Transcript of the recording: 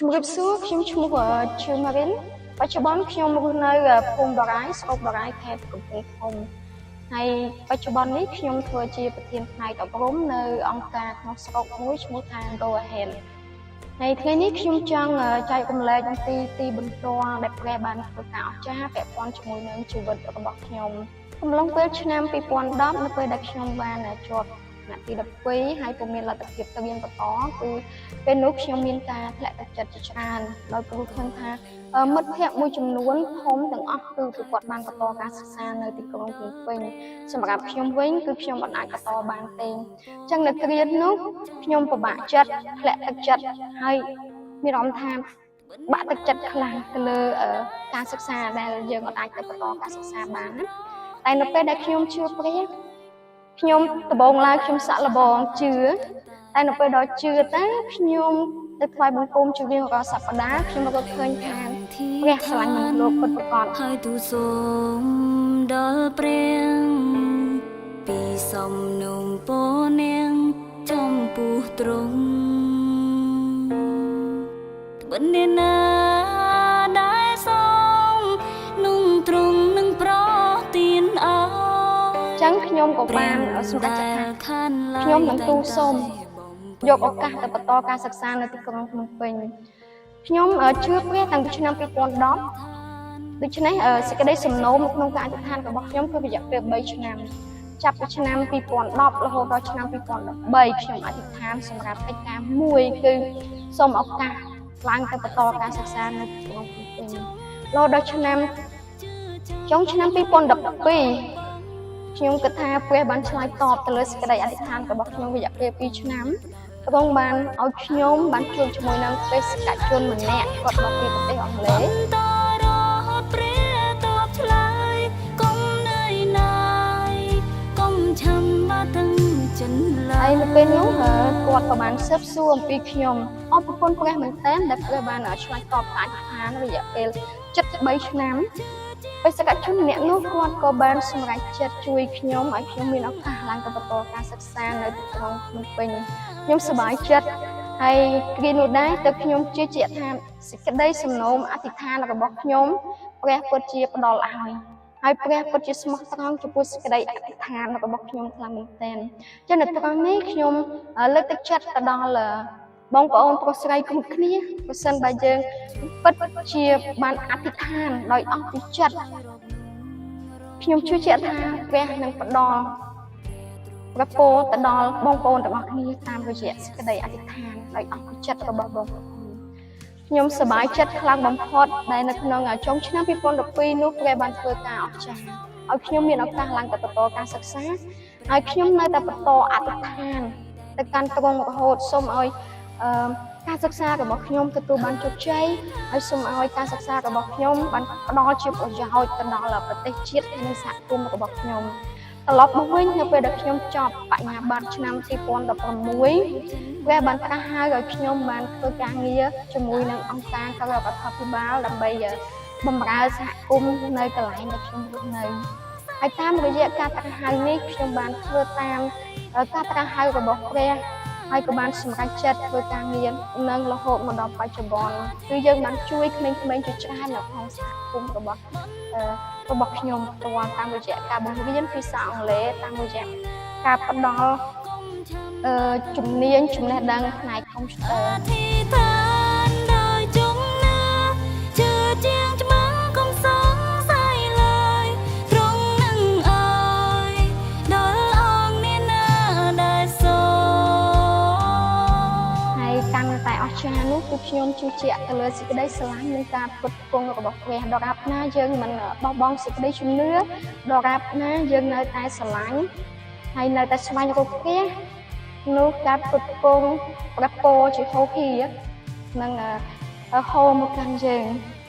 ជំរាបសួរខ្ញុំឈ្មោះឈឺម៉ារិនបច្ចុប្បន្នខ្ញុំរស់នៅភូមិបរាយស្រុកបរាយខេត្តកំពង់ធំហើយបច្ចុប្បន្ននេះខ្ញុំធ្វើជាប្រធានផ្នែកអប់រំនៅអង្គការក្នុងស្រុកមួយឈ្មោះថា Go Ahead ហើយថ្ងៃនេះខ្ញុំចង់ចែករំលែកអំពីទីបន្ទាល់ដែលព្រះបានធ្វើការអស្ចារ្យពាក់ព័ន្ធជាមួយនឹងជីវិតរបស់ខ្ញុំកំឡុងពេលឆ្នាំ2010នៅពេលដែលខ្ញុំបានជាប់ថ្នាក់ទី12ហើយពុំមានលទ្ធភាពទៅរៀនបន្តគឺពេលនោះខ្ញុំមានការធ្លាក់ទឹកចិត្តជាច្រើនដោយព្រោះឃើញថាមិត្តភ័ក្តិមួយចំនួនធំទាំងអស់គឺពួកគាត់បានបន្តការសិក្សានៅទីក្រុងភ្នំពេញសម្រាប់ខ្ញុំវិញគឺខ្ញុំមិនអាចបន្តបានទេអញ្ចឹងនៅគ្រានោះខ្ញុំពិបាកចិត្តធ្លាក់ទឹកចិត្តហើយមានអារម្មណ៍ថាបាក់ទឹកចិត្តខ្លាំងទៅលើការសិក្សាដែលយើងមិនអាចទៅបន្តការសិក្សាបានណាតែនៅពេលដែលខ្ញុំជឿព្រះខ្ញុំដំបូងឡើយខ្ញុំសាក់លបងជឿតែនៅពេលដល់ជឿទៅខ្ញុំទៅថ្វាយបង្គំជារៀងរាល់សប្តាហ៍ខ្ញុំរកឃើញថាព្រះស្រឡាញ់មនុស្សលោកពិតប្រាកដហើយទូសូមដល់ព្រះពីសំនុំពរនាងចំពោះទ្រង់បិណ្ឌណាដែលសូមนุ่งទ្រង់នឹងប្រទានអោចឹងខ្ញុំក៏បានសម្រេចចិត្តថាខ្ញុំនឹងទូលសូមយកឱកាសទៅបន្តការសិក្សានៅទីក្រុងភ្នំពេញខ្ញុំជឿព្រះតាំងពីឆ្នាំ2010ដូច្នេះសេចក្តីសំណូមក្នុងការអធិដ្ឋានរបស់ខ្ញុំគឺរយៈពេល3ឆ្នាំចាប់ពីឆ្នាំ2010រហូតដល់ឆ្នាំ2013ខ្ញុំអធិដ្ឋានសម្រាប់កិច្ចការមួយគឺសូមឱកាសឡើងទៅបន្តការសិក្សានៅទីក្រុងភ្នំពេញរហូតដល់ចុងឆ្នាំ2012ខ្ញុំគិតថាព្រះបានឆ្លើយតបទៅលើសេចក្តីអធិដ្ឋានរបស់ខ្ញុំរយៈពេល2ឆ្នាំទ្រង់បានឲ្យខ្ញុំបានជួបជាមួយនឹងបេសកជនម្នាក់គាត់មកពីប្រទេសអង់គ្លេសហើយនៅពេលនោះគាត់ក៏បានស៊ើបសួរអំពីខ្ញុំអរគុណព្រះមែនទែនដែលព្រះបានឆ្លើយតបការអធិដ្ឋានរយៈពេល73ឆ្នាំបេសកជនម្នាក់នោះគាត់ក៏បានសម្រេចចិត្តជួយខ្ញុំឲ្យខ្ញុំមានឱកាសឡើងទៅបន្តការសិក្សានៅទីក្រុងភ្នំពេញខ្ញុំសប្បាយចិត្តហើយគ្រានោះដែរទៅខ្ញុំជឿជាក់ថាសេចក្តីសំណូមអធិដ្ឋានរបស់ខ្ញុំព្រះពិតជាផ្ដល់ឲ្យហើយព្រះពិតជាស្មោះត្រង់ចំពោះសេចក្តីអធិដ្ឋានរបស់ខ្ញុំខ្លាំងមែនទែនចឹងនៅត្រង់នេះខ្ញុំលើកទឹកចិត្តទៅដល់បងប្អូនប្រុសស្រីគ្រប់គ្នាបើសិនបើយើងពិតជាបានអធិដ្ឋានដោយអស់ពីចិត្តខ្ញុំជឿជាក់ថាព្រះនឹងផ្ដល់ប្រពោទៅដល់បងប្អូនរបស់គ្នាតាមរយៈសេចក្តីអធិដ្ឋានដោយអស់ពីចិត្តរបស់បងប្អូនខ្ញុំសប្បាយចិត្តខ្លាំងបំផុតដែលនៅក្នុងចុងឆ្នាំ2012នោះព្រះបានធ្វើការអស្ចារ្យឲ្យខ្ញុំមានឱកាសឡើងទៅបន្តការសិក្សាហើយខ្ញុំនៅតែបន្តអធិដ្ឋានទៅកាន់ទ្រង់រហូតសូមឲ្យការសិក្សារបស់ខ្ញុំទទួលបានជោគជ័យហើយសូមឲ្យការសិក្សារបស់ខ្ញុំបានផ្ដល់ជាប្រយោជន៍ទៅដល់ប្រទេសជាតិនិងសហគមន៍របស់ខ្ញុំត្រឡប់មកវិញនៅពេលដែលខ្ញុំចប់បញ្ញាបត្រឆ្នាំ2016ព្រះបានត្រាស់ហៅឲ្យខ្ញុំបានធ្វើការងារជាមួយនឹងអង្គការក្រៅរដ្ឋាភិបាលដើម្បីបម្រើសហគមន៍នៅកន្លែងដែលខ្ញុំរស់នៅហើយតាមរយៈការត្រាស់ហៅនេះខ្ញុំបានធ្វើតាមការត្រាស់ហៅរបស់ព្រះហើយក៏បានសម្រេចចិត្តធ្វើការងារនឹងរហូតមកដល់បច្ចុប្បន្នគឺយើងបានជួយក្មេងៗជាច្រើននៅក្នុងសហគមន៍របស់ខ្ញុំផ្ទាល់តាមរយៈការបង្រៀនភាសាអង់គ្លេសតាមរយៈការផ្ដល់ជំនាញចំណេះដឹងផ្នែកកុំព្យូទ័រនោះគឺខ្ញុំជឿជាក់ទៅលើសេចក្តីស្រឡាញ់និងការផ្គត់ផ្គង់របស់ព្រះដរាបណាយើងមិនបោះបង់សេចក្តីជំនឿដរាបណាយើងនៅតែស្រឡាញ់ហើយនៅតែស្វែងរកព្រះនោះការផ្គត់ផ្គង់ព្រះពរជាហូរហៀនឹងហូរមកកាន់យើង